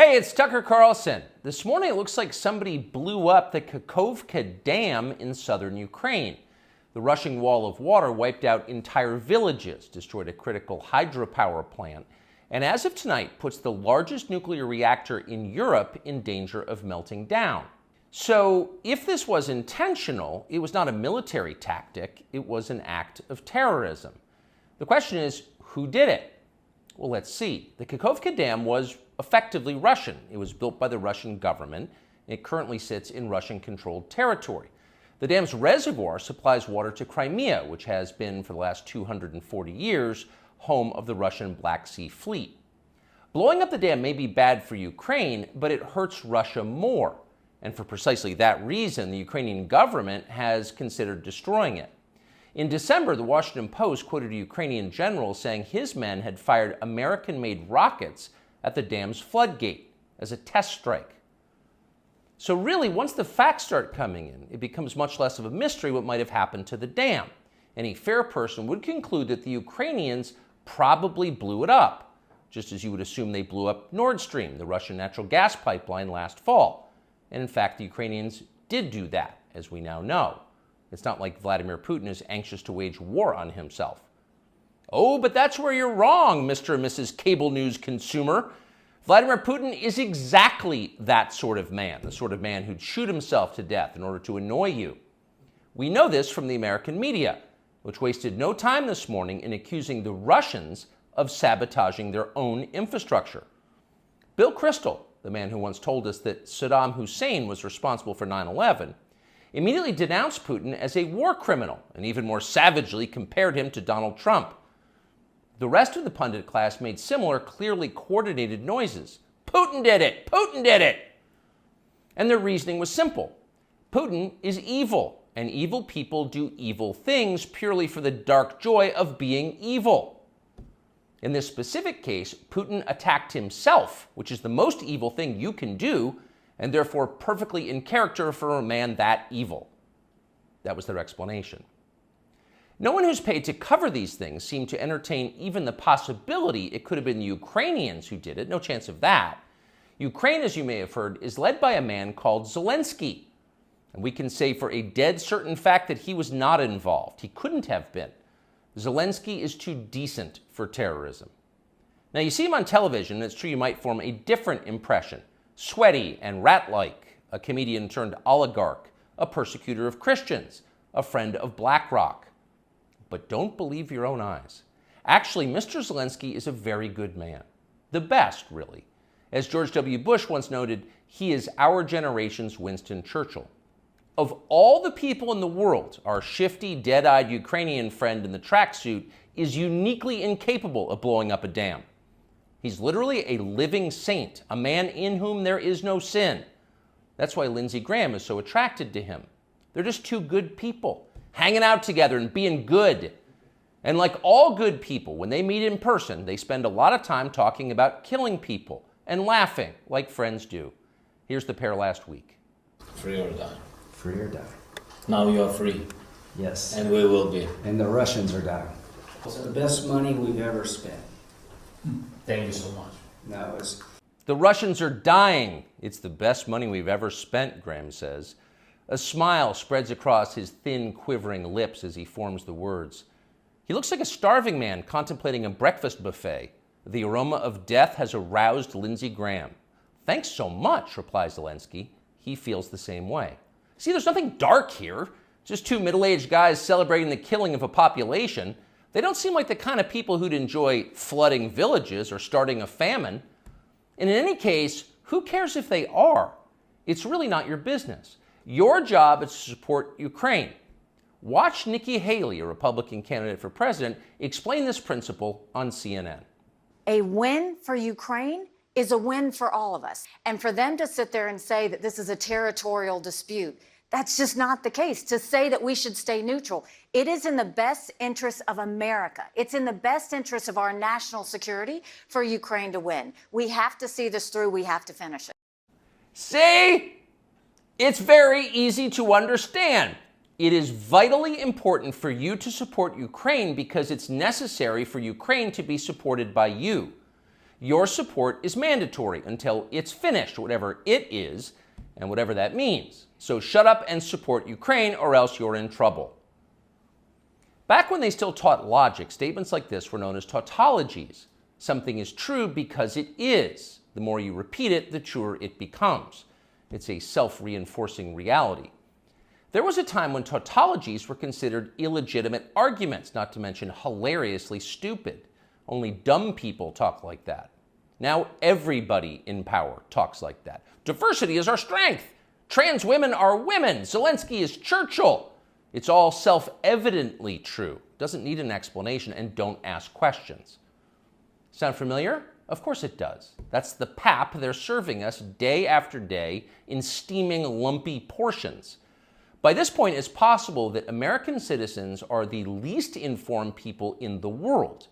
Hey, it's Tucker Carlson. This morning it looks like somebody blew up the Kakhovka Dam in southern Ukraine. The rushing wall of water wiped out entire villages, destroyed a critical hydropower plant, and as of tonight puts the largest nuclear reactor in Europe in danger of melting down. So if this was intentional, it was not a military tactic, it was an act of terrorism. The question is, who did it? Well, let's see. The Kakhovka Dam was effectively Russian. It was built by the Russian government. It currently sits in Russian-controlled territory. The dam's reservoir supplies water to Crimea, which has been, for the last 240 years, home of the Russian Black Sea Fleet. Blowing up the dam may be bad for Ukraine, but it hurts Russia more. And for precisely that reason, the Ukrainian government has considered destroying it. In December, the Washington Post quoted a Ukrainian general saying his men had fired American-made rockets at the dam's floodgate as a test strike. So really, once the facts start coming in, it becomes much less of a mystery what might have happened to the dam. Any fair person would conclude that the Ukrainians probably blew it up, just as you would assume they blew up Nord Stream, the Russian natural gas pipeline, last fall. And in fact, the Ukrainians did do that, as we now know. It's not like Vladimir Putin is anxious to wage war on himself. Oh, but that's where you're wrong, Mr. and Mrs. Cable News consumer. Vladimir Putin is exactly that sort of man, the sort of man who'd shoot himself to death in order to annoy you. We know this from the American media, which wasted no time this morning in accusing the Russians of sabotaging their own infrastructure. Bill Kristol, the man who once told us that Saddam Hussein was responsible for 9/11, immediately denounced Putin as a war criminal and even more savagely compared him to Donald Trump. The rest of the pundit class made similar, clearly coordinated noises. Putin did it! Putin did it! And their reasoning was simple. Putin is evil, and evil people do evil things purely for the dark joy of being evil. In this specific case, Putin attacked himself, which is the most evil thing you can do, and therefore perfectly in character for a man that evil. That was their explanation. No one who's paid to cover these things seemed to entertain even the possibility it could have been the Ukrainians who did it. No chance of that. Ukraine, as you may have heard, is led by a man called Zelensky. And we can say for a dead certain fact that he was not involved. He couldn't have been. Zelensky is too decent for terrorism. Now, you see him on television, and it's true you might form a different impression. Sweaty and rat-like, a comedian turned oligarch, a persecutor of Christians, a friend of BlackRock. But don't believe your own eyes. Actually, Mr. Zelensky is a very good man. The best, really. As George W. Bush once noted, he is our generation's Winston Churchill. Of all the people in the world, our shifty, dead-eyed Ukrainian friend in the tracksuit is uniquely incapable of blowing up a dam. He's literally a living saint, a man in whom there is no sin. That's why Lindsey Graham is so attracted to him. They're just two good people, hanging out together and being good. And like all good people, when they meet in person, they spend a lot of time talking about killing people and laughing like friends do. Here's the pair last week. Free or die. Free or die. Now you are free. Yes. And we will be. And the Russians are dying. It's the best money we've ever spent. Thank you so much. No, it's... The Russians are dying. It's the best money we've ever spent, Graham says. A smile spreads across his thin, quivering lips as he forms the words. He looks like a starving man contemplating a breakfast buffet. The aroma of death has aroused Lindsey Graham. Thanks so much, replies Zelensky. He feels the same way. See, there's nothing dark here. Just two middle-aged guys celebrating the killing of a population. They don't seem like the kind of people who'd enjoy flooding villages or starting a famine. And in any case, who cares if they are? It's really not your business. Your job is to support Ukraine. Watch Nikki Haley, a Republican candidate for president, explain this principle on CNN. A win for Ukraine is a win for all of us. And for them to sit there and say that this is a territorial dispute, that's just not the case. To say that we should stay neutral, it is in the best interest of America. It's in the best interest of our national security for Ukraine to win. We have to see this through. We have to finish it. See? It's very easy to understand. It is vitally important for you to support Ukraine because it's necessary for Ukraine to be supported by you. Your support is mandatory until it's finished, whatever it is, and whatever that means. So shut up and support Ukraine, or else you're in trouble. Back when they still taught logic, statements like this were known as tautologies. Something is true because it is. The more you repeat it, the truer it becomes. It's a self-reinforcing reality. There was a time when tautologies were considered illegitimate arguments, not to mention hilariously stupid. Only dumb people talk like that. Now everybody in power talks like that. Diversity is our strength. Trans women are women. Zelensky is Churchill. It's all self-evidently true. Doesn't need an explanation, and don't ask questions. Sound familiar? Of course it does. That's the pap they're serving us day after day in steaming, lumpy portions. By this point, it's possible that American citizens are the least informed people in the world.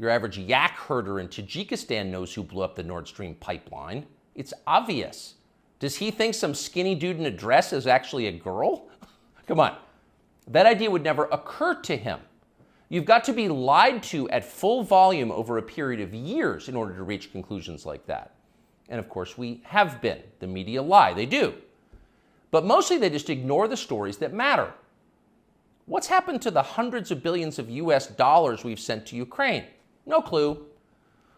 Your average yak herder in Tajikistan knows who blew up the Nord Stream pipeline. It's obvious. Does he think some skinny dude in a dress is actually a girl? Come on. That idea would never occur to him. You've got to be lied to at full volume over a period of years in order to reach conclusions like that. And of course, we have been. The media lie. They do. But mostly they just ignore the stories that matter. What's happened to the hundreds of billions of US dollars we've sent to Ukraine? No clue.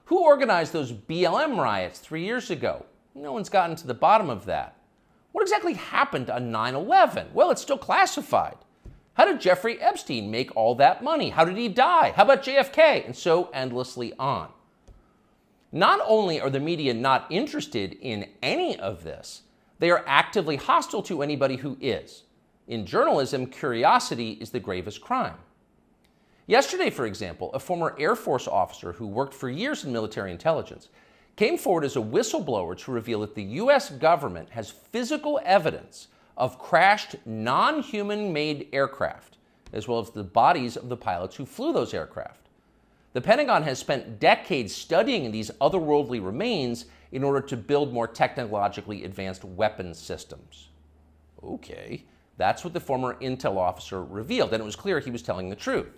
Who organized those BLM riots 3 years ago? No one's gotten to the bottom of that. What exactly happened on 9/11? Well, it's still classified. How did Jeffrey Epstein make all that money? How did he die? How about JFK? And so endlessly on. Not only are the media not interested in any of this, they are actively hostile to anybody who is. In journalism, curiosity is the gravest crime. Yesterday, for example, a former Air Force officer who worked for years in military intelligence came forward as a whistleblower to reveal that the U.S. government has physical evidence of crashed non-human-made aircraft, as well as the bodies of the pilots who flew those aircraft. The Pentagon has spent decades studying these otherworldly remains in order to build more technologically advanced weapons systems. Okay, that's what the former intel officer revealed, and it was clear he was telling the truth.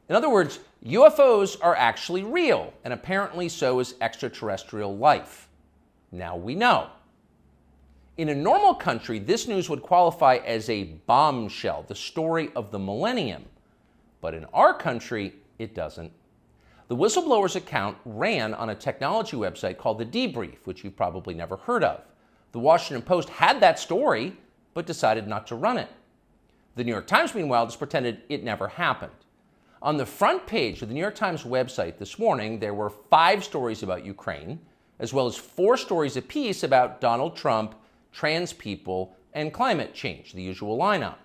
In other words, UFOs are actually real, and apparently so is extraterrestrial life. Now we know. In a normal country, this news would qualify as a bombshell, the story of the millennium. But in our country, it doesn't. The whistleblower's account ran on a technology website called The Debrief, which you've probably never heard of. The Washington Post had that story, but decided not to run it. The New York Times, meanwhile, just pretended it never happened. On the front page of the New York Times website this morning, there were 5 stories about Ukraine, as well as 4 stories apiece about Donald Trump, trans people, and climate change, the usual lineup.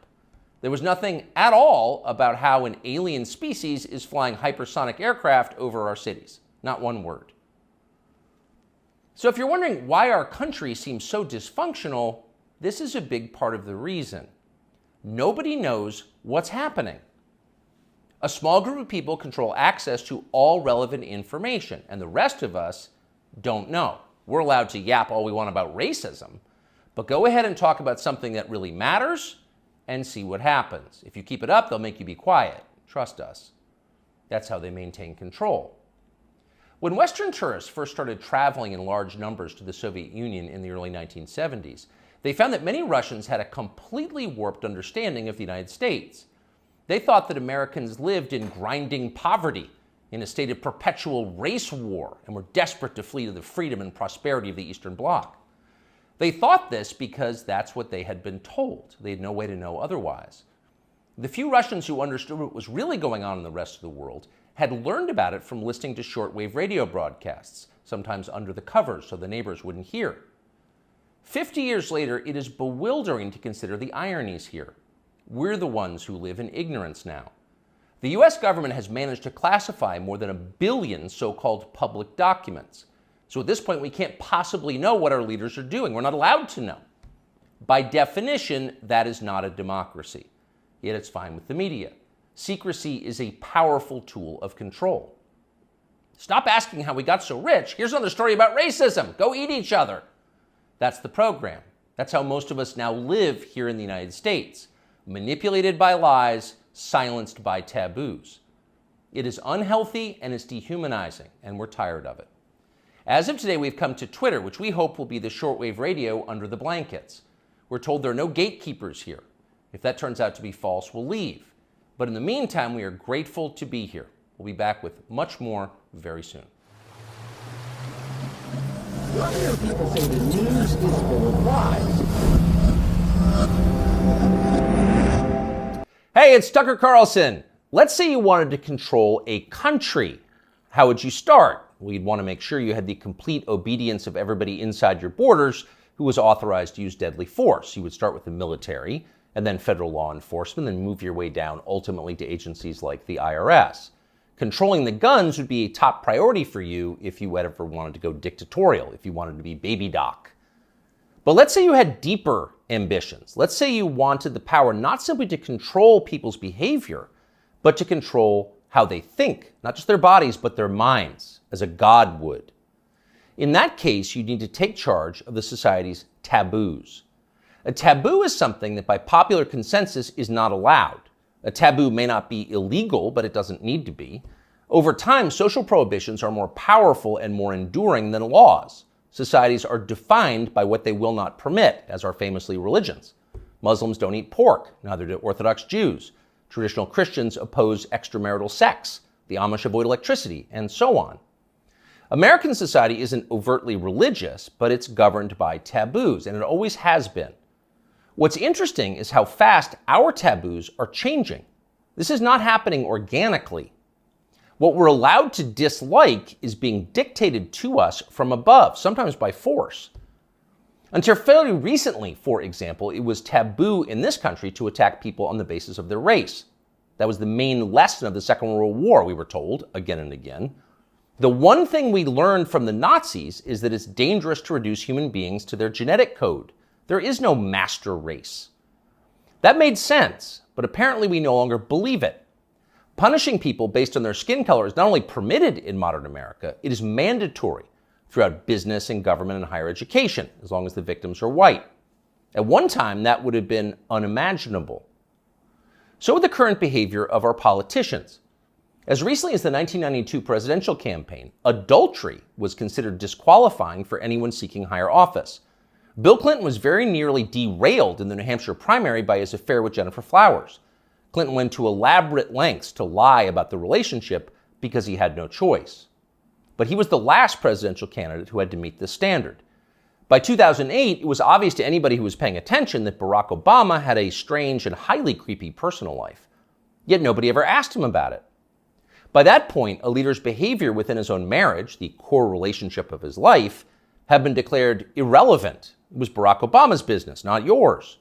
There was nothing at all about how an alien species is flying hypersonic aircraft over our cities. Not one word. So if you're wondering why our country seems so dysfunctional, this is a big part of the reason. Nobody knows what's happening. A small group of people control access to all relevant information, and the rest of us don't know. We're allowed to yap all we want about racism, but go ahead and talk about something that really matters and see what happens. If you keep it up, they'll make you be quiet. Trust us. That's how they maintain control. When Western tourists first started traveling in large numbers to the Soviet Union in the early 1970s, they found that many Russians had a completely warped understanding of the United States. They thought that Americans lived in grinding poverty, in a state of perpetual race war, and were desperate to flee to the freedom and prosperity of the Eastern Bloc. They thought this because that's what they had been told. They had no way to know otherwise. The few Russians who understood what was really going on in the rest of the world had learned about it from listening to shortwave radio broadcasts, sometimes under the covers so the neighbors wouldn't hear. 50 years later, it is bewildering to consider the ironies here. We're the ones who live in ignorance now. The US government has managed to classify more than 1 billion so-called public documents. So at this point, we can't possibly know what our leaders are doing. We're not allowed to know. By definition, that is not a democracy. Yet it's fine with the media. Secrecy is a powerful tool of control. Stop asking how we got so rich. Here's another story about racism. Go eat each other. That's the program. That's how most of us now live here in the United States. Manipulated by lies, silenced by taboos. It is unhealthy and it's dehumanizing, and we're tired of it. As of today, we've come to Twitter, which we hope will be the shortwave radio under the blankets. We're told there are no gatekeepers here. If that turns out to be false, we'll leave. But in the meantime, we are grateful to be here. We'll be back with much more very soon. You'll hear people say the news is full of lies. Hey, it's Tucker Carlson. Let's say you wanted to control a country. How would you start? Well, you'd want to make sure you had the complete obedience of everybody inside your borders who was authorized to use deadly force. You would start with the military, and then federal law enforcement, then move your way down ultimately to agencies like the IRS. Controlling the guns would be a top priority for you if you ever wanted to go dictatorial, if you wanted to be baby doc. But let's say you had deeper ambitions. Let's say you wanted the power not simply to control people's behavior, but to control how they think, not just their bodies, but their minds, as a god would. In that case, you need to take charge of the society's taboos. A taboo is something that by popular consensus is not allowed. A taboo may not be illegal, but it doesn't need to be. Over time, social prohibitions are more powerful and more enduring than laws. Societies are defined by what they will not permit, as are famously religions. Muslims don't eat pork, neither do Orthodox Jews. Traditional Christians oppose extramarital sex. The Amish avoid electricity, and so on. American society isn't overtly religious, but it's governed by taboos, and it always has been. What's interesting is how fast our taboos are changing. This is not happening organically. What we're allowed to dislike is being dictated to us from above, sometimes by force. Until fairly recently, for example, it was taboo in this country to attack people on the basis of their race. That was the main lesson of the Second World War, we were told again and again. The one thing we learned from the Nazis is that it's dangerous to reduce human beings to their genetic code. There is no master race. That made sense, but apparently we no longer believe it. Punishing people based on their skin color is not only permitted in modern America, it is mandatory throughout business and government and higher education, as long as the victims are white. At one time, that would have been unimaginable. So with the current behavior of our politicians. As recently as the 1992 presidential campaign, adultery was considered disqualifying for anyone seeking higher office. Bill Clinton was very nearly derailed in the New Hampshire primary by his affair with Jennifer Flowers. Clinton went to elaborate lengths to lie about the relationship because he had no choice. But he was the last presidential candidate who had to meet this standard. By 2008, it was obvious to anybody who was paying attention that Barack Obama had a strange and highly creepy personal life. Yet nobody ever asked him about it. By that point, a leader's behavior within his own marriage, the core relationship of his life, had been declared irrelevant. It was Barack Obama's business, not yours.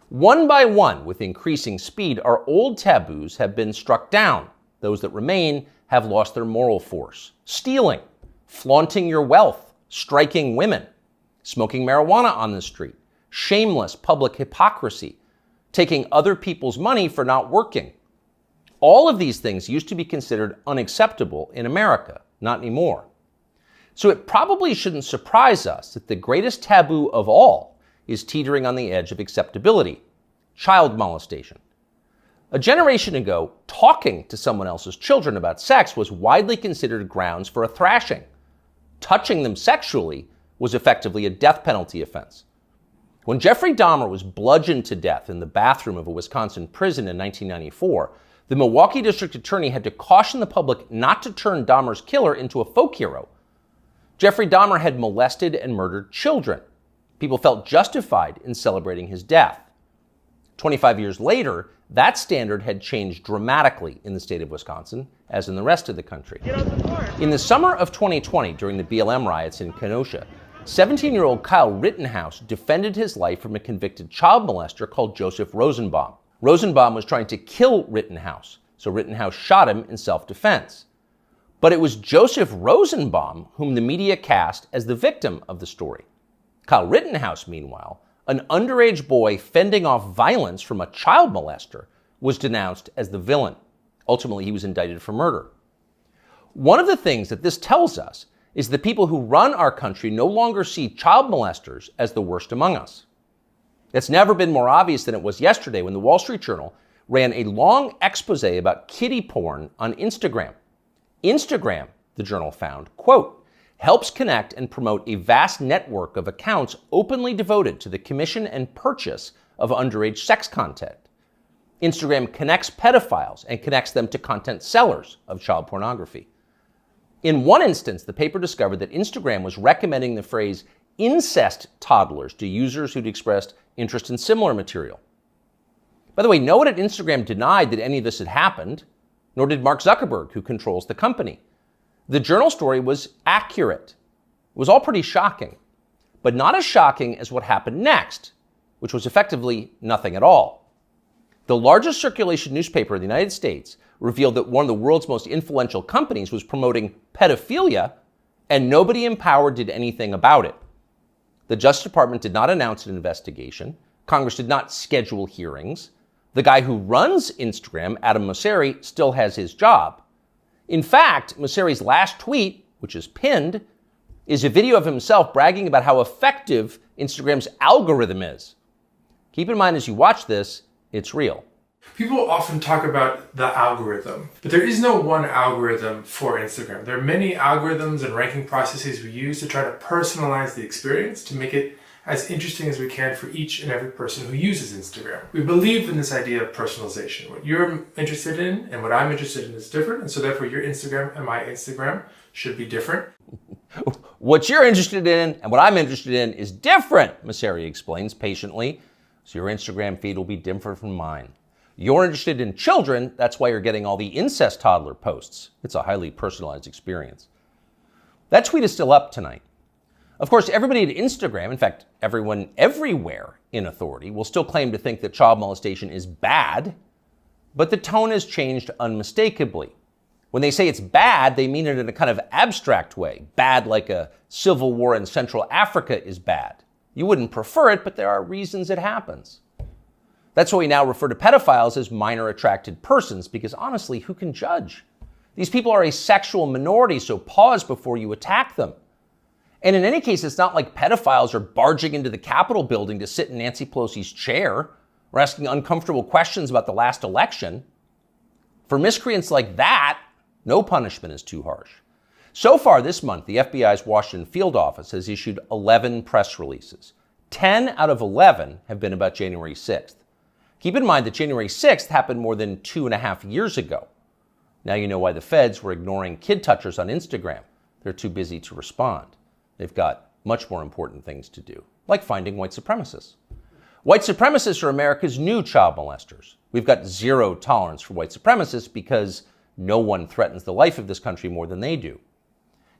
One by one, with increasing speed, our old taboos have been struck down. Those that remain have lost their moral force. Stealing, flaunting your wealth, striking women, smoking marijuana on the street, shameless public hypocrisy, taking other people's money for not working. All of these things used to be considered unacceptable in America, not anymore. So it probably shouldn't surprise us that the greatest taboo of all is teetering on the edge of acceptability: child molestation. A generation ago, talking to someone else's children about sex was widely considered grounds for a thrashing. Touching them sexually was effectively a death penalty offense. When Jeffrey Dahmer was bludgeoned to death in the bathroom of a Wisconsin prison in 1994, the Milwaukee district attorney had to caution the public not to turn Dahmer's killer into a folk hero. Jeffrey Dahmer had molested and murdered children. People felt justified in celebrating his death. 25 years later, that standard had changed dramatically in the state of Wisconsin, as in the rest of the country. In the summer of 2020, during the BLM riots in Kenosha, 17-year-old Kyle Rittenhouse defended his life from a convicted child molester called Joseph Rosenbaum. Rosenbaum was trying to kill Rittenhouse, so Rittenhouse shot him in self-defense. But it was Joseph Rosenbaum whom the media cast as the victim of the story. Kyle Rittenhouse, meanwhile, an underage boy fending off violence from a child molester, was denounced as the villain. Ultimately, he was indicted for murder. One of the things that this tells us is the people who run our country no longer see child molesters as the worst among us. It's never been more obvious than it was yesterday when the Wall Street Journal ran a long expose about kiddie porn on Instagram. Instagram, the journal found, quote, helps connect and promote a vast network of accounts openly devoted to the commission and purchase of underage sex content. Instagram connects pedophiles and connects them to content sellers of child pornography. In one instance, the paper discovered that Instagram was recommending the phrase incest toddlers to users who'd expressed interest in similar material. By the way, no one at Instagram denied that any of this had happened, nor did Mark Zuckerberg, who controls the company. The Journal story was accurate. It was all pretty shocking, but not as shocking as what happened next, which was effectively nothing at all. The largest circulation newspaper in the United States revealed that one of the world's most influential companies was promoting pedophilia, and nobody in power did anything about it. The Justice Department did not announce an investigation. Congress did not schedule hearings. The guy who runs Instagram, Adam Mosseri, still has his job. In fact, Mosseri's last tweet, which is pinned, is a video of himself bragging about how effective Instagram's algorithm is. Keep in mind as you watch this, it's real. People often talk about the algorithm, but there is no one algorithm for Instagram. There are many algorithms and ranking processes we use to try to personalize the experience to make it as interesting as we can for each and every person who uses Instagram. We believe in this idea of personalization. What you're interested in and what I'm interested in is different, and so therefore your Instagram and my Instagram should be different. What you're interested in and what I'm interested in is different, Mosseri explains patiently, so your Instagram feed will be different from mine. You're interested in children, that's why you're getting all the incest toddler posts. It's a highly personalized experience. That tweet is still up tonight. Of course, everybody at Instagram, in fact, everyone everywhere in authority, will still claim to think that child molestation is bad, but the tone has changed unmistakably. When they say it's bad, they mean it in a kind of abstract way. Bad like a civil war in Central Africa is bad. You wouldn't prefer it, but there are reasons it happens. That's why we now refer to pedophiles as minor attracted persons, because honestly, who can judge? These people are a sexual minority, so pause before you attack them. And in any case, it's not like pedophiles are barging into the Capitol building to sit in Nancy Pelosi's chair or asking uncomfortable questions about the last election. For miscreants like that, no punishment is too harsh. So far this month, the FBI's Washington field office has issued 11 press releases. 10 out of 11 have been about January 6th. Keep in mind that January 6th happened more than 2.5 years ago. Now you know why the feds were ignoring kid touchers on Instagram. They're too busy to respond. They've got much more important things to do, like finding white supremacists. White supremacists are America's new child molesters. We've got zero tolerance for white supremacists because no one threatens the life of this country more than they do.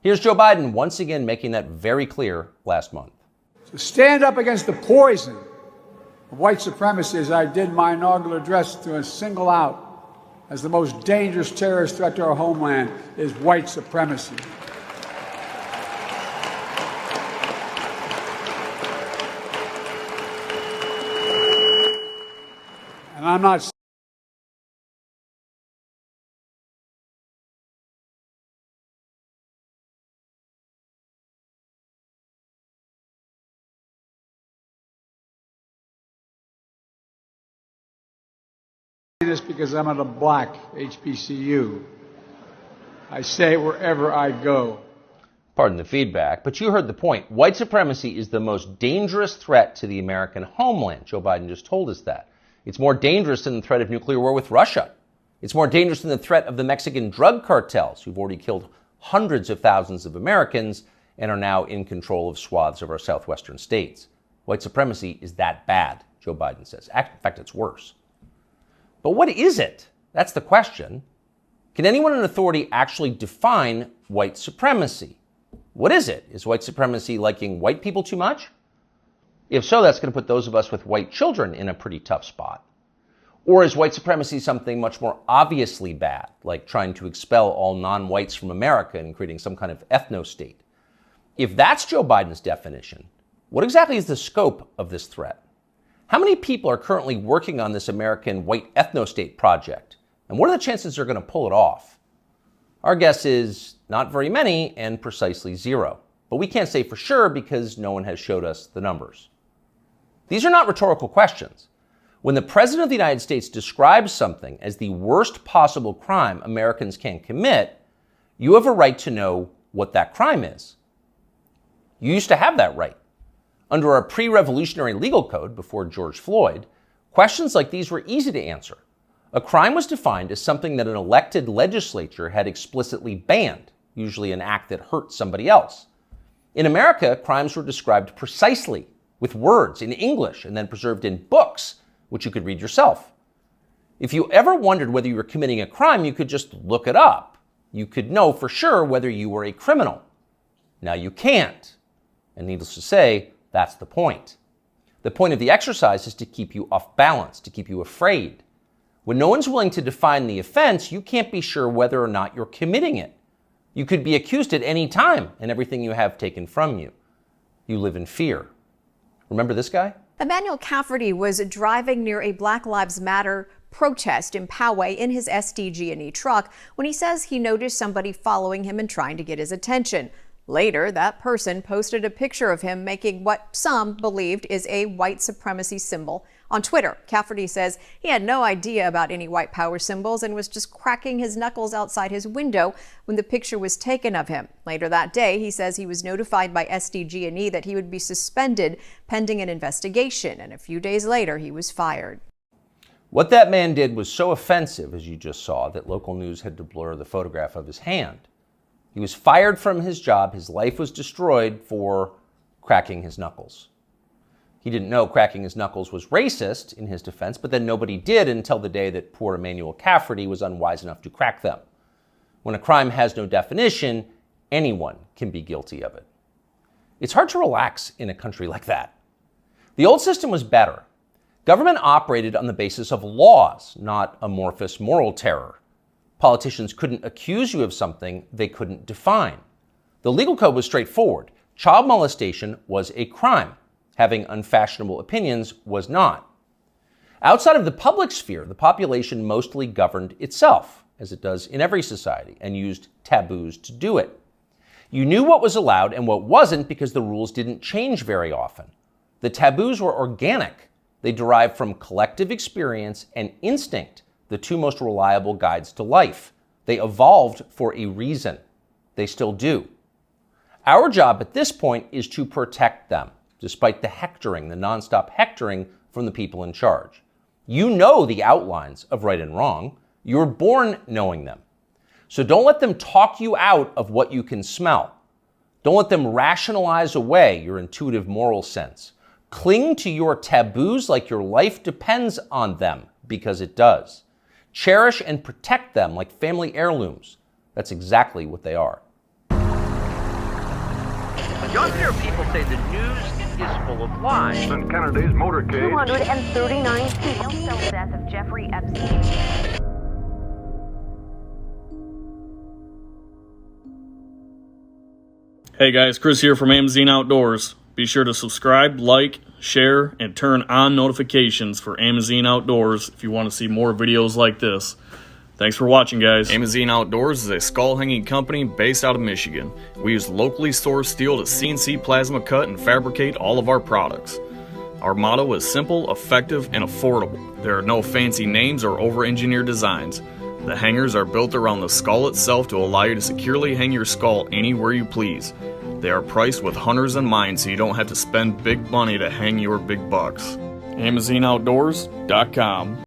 Here's Joe Biden once again making that very clear last month. To stand up against the poison of white supremacy, as I did my inaugural address, to single out as the most dangerous terrorist threat to our homeland is white supremacy. And I'm not this because I'm at a black HBCU. I say it wherever I go. Pardon the feedback, but you heard the point. White supremacy is the most dangerous threat to the American homeland. Joe Biden just told us that. It's more dangerous than the threat of nuclear war with Russia. It's more dangerous than the threat of the Mexican drug cartels, who've already killed hundreds of thousands of Americans and are now in control of swaths of our southwestern states. White supremacy is that bad, Joe Biden says. In fact, it's worse. But what is it? That's the question. Can anyone in authority actually define white supremacy? What is it? Is white supremacy liking white people too much? If so, that's going to put those of us with white children in a pretty tough spot. Or is white supremacy something much more obviously bad, like trying to expel all non-whites from America and creating some kind of ethno-state? If that's Joe Biden's definition, what exactly is the scope of this threat? How many people are currently working on this American white ethno-state project? And what are the chances they're going to pull it off? Our guess is not very many and precisely zero. But we can't say for sure because no one has showed us the numbers. These are not rhetorical questions. When the President of the United States describes something as the worst possible crime Americans can commit, you have a right to know what that crime is. You used to have that right. Under our pre-revolutionary legal code before George Floyd, questions like these were easy to answer. A crime was defined as something that an elected legislature had explicitly banned, usually an act that hurt somebody else. In America, crimes were described precisely, with words in English and then preserved in books, which you could read yourself. If you ever wondered whether you were committing a crime, you could just look it up. You could know for sure whether you were a criminal. Now you can't. And needless to say, that's the point. The point of the exercise is to keep you off balance, to keep you afraid. When no one's willing to define the offense, you can't be sure whether or not you're committing it. You could be accused at any time and everything you have taken from you. You live in fear. Remember this guy? Emmanuel Cafferty was driving near a Black Lives Matter protest in Poway in his SDG&E truck when he says he noticed somebody following him and trying to get his attention. Later, that person posted a picture of him making what some believed is a white supremacy symbol on Twitter. Cafferty says he had no idea about any white power symbols and was just cracking his knuckles outside his window when the picture was taken of him. Later that day, he says he was notified by SDG&E that he would be suspended pending an investigation, and a few days later, he was fired. What that man did was so offensive, as you just saw, that local news had to blur the photograph of his hand. He was fired from his job. His life was destroyed for cracking his knuckles. He didn't know cracking his knuckles was racist in his defense, but then nobody did until the day that poor Emmanuel Cafferty was unwise enough to crack them. When a crime has no definition, anyone can be guilty of it. It's hard to relax in a country like that. The old system was better. Government operated on the basis of laws, not amorphous moral terror. Politicians couldn't accuse you of something they couldn't define. The legal code was straightforward. Child molestation was a crime. Having unfashionable opinions was not. Outside of the public sphere, the population mostly governed itself, as it does in every society, and used taboos to do it. You knew what was allowed and what wasn't because the rules didn't change very often. The taboos were organic. They derived from collective experience and instinct, the two most reliable guides to life. They evolved for a reason. They still do. Our job at this point is to protect them, despite the hectoring, the nonstop hectoring from the people in charge. You know the outlines of right and wrong. You were born knowing them. So don't let them talk you out of what you can smell. Don't let them rationalize away your intuitive moral sense. Cling to your taboos like your life depends on them, because it does. Cherish and protect them like family heirlooms. That's exactly what they are. You often hear people say the news is full of lies. In Kennedy's motorcade, 239 people tell the death of Jeffrey Epstein. Hey guys, Chris here from Amazon Outdoors. Be sure to subscribe, like, share, and turn on notifications for Amazon Outdoors if you want to see more videos like this. Thanks for watching, guys. Amazon Outdoors is a skull hanging company based out of Michigan. We use locally sourced steel to CNC plasma cut and fabricate all of our products. Our motto is simple, effective, and affordable. There are no fancy names or over-engineered designs. The hangers are built around the skull itself to allow you to securely hang your skull anywhere you please. They are priced with hunters in mind so you don't have to spend big money to hang your big bucks. AmazonOutdoors.com